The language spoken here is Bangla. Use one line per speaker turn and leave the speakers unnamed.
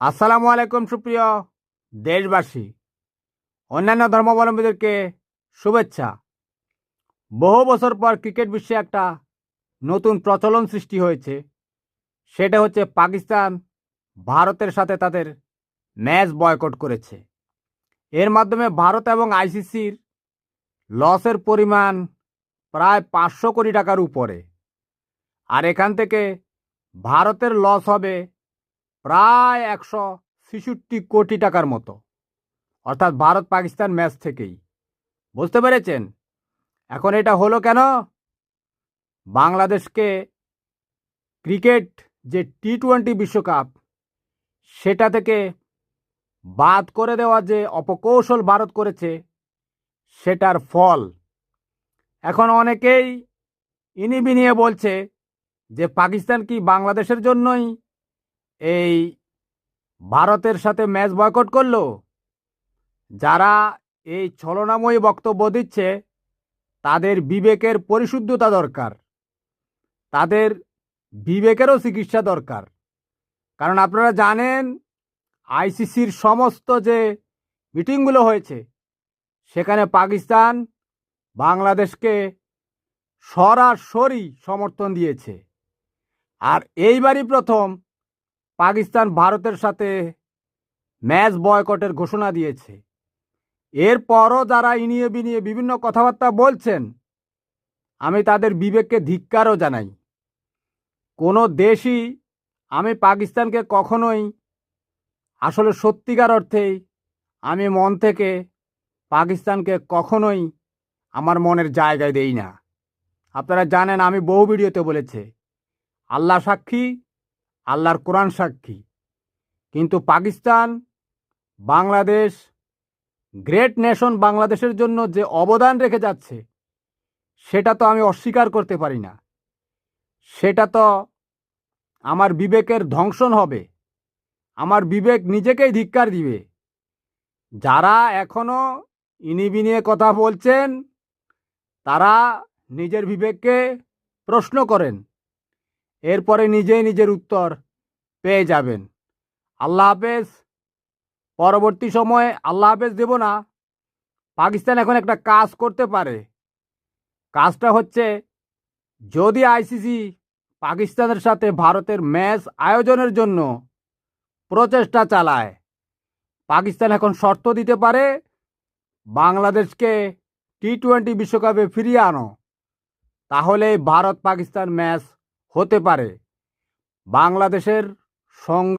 আসসালামু আলাইকুম সুপ্রিয় দেশবাসী, অন্যান্য ধর্মাবলম্বীদেরকে শুভেচ্ছা। বহু বছর পর ক্রিকেট বিশ্বে একটা নতুন প্রচলন সৃষ্টি হয়েছে। সেটা হচ্ছে পাকিস্তান ভারতের সাথে তাদের ম্যাচ বয়কট করেছে। এর মাধ্যমে ভারত এবং আইসিসির লসের পরিমাণ প্রায় 500 কোটি টাকার উপরে। আর এখান থেকে ভারতের লস হবে প্রায় 166 কোটি টাকার মতো, অর্থাৎ ভারত পাকিস্তান ম্যাচ থেকেই। বুঝতে পেরেছেন? এখন এটা হলো কেন? বাংলাদেশকে ক্রিকেট যে টি-20 বিশ্বকাপ, সেটা থেকে বাদ করে দেওয়া যে অপকৌশল ভারত করেছে, সেটার ফল এখন অনেকেই ইনিবিনিয়ে বলছে যে পাকিস্তান কি বাংলাদেশের জন্যই এই ভারতের সাথে ম্যাচ বয়কট করলো? যারা এই ছলনাময়ী বক্তব্য দিচ্ছে তাদের বিবেকের পরিশুদ্ধতা দরকার, তাদের বিবেকেরও চিকিৎসা দরকার। কারণ আপনারা জানেন, আইসিসির সমস্ত যে মিটিংগুলো হয়েছে, সেখানে পাকিস্তান বাংলাদেশকে সরাসরি সমর্থন দিয়েছে। আর এইবারই প্রথম পাকিস্তান ভারতের সাথে ম্যাচ বয়কটের ঘোষণা দিয়েছে। এরপরও যারা ইনিয়ে বিনিয়ে বিভিন্ন কথাবার্তা বলছেন, আমি তাদের বিবেককে ধিক্কারও জানাই। কোনো দেশই, আমি পাকিস্তানকে কখনোই, আসলে সত্যিকার অর্থেই আমি মন থেকে পাকিস্তানকে কখনোই আমার মনের জায়গায় দেই না। আপনারা জানেন, আমি বহু ভিডিওতে বলেছি, আল্লাহ সাক্ষী, আল্লাহর কোরআন সাক্ষী। কিন্তু পাকিস্তান, বাংলাদেশ, গ্রেট নেশন বাংলাদেশের জন্য যে অবদান রেখে যাচ্ছে, সেটা তো আমি অস্বীকার করতে পারি না। সেটা তো আমার বিবেকের ধ্বংসন হবে। আমার বিবেক নিজেকেই ধিক্কার দিবে। যারা এখনো ইনিবিনিয়ে কথা বলছেন, তারা নিজের বিবেককে প্রশ্ন করেন, এরপরে নিজেই নিজের উত্তর পেয়ে যাবেন। আল্লাহ হাফেজ। পরবর্তী সময়ে আল্লাহ হাফেজ দেব না। পাকিস্তান এখন একটা কাজ করতে পারে। কাজটা হচ্ছে, যদি আইসিসি পাকিস্তানের সাথে ভারতের ম্যাচ আয়োজনের জন্য প্রচেষ্টা চালায়, পাকিস্তান এখন শর্ত দিতে পারে, বাংলাদেশকে টি-20 বিশ্বকাপে ফিরিয়ে আনো। তাহলে ভারত পাকিস্তান ম্যাচ হতে পারে। বাংলাদেশের সঙ্গে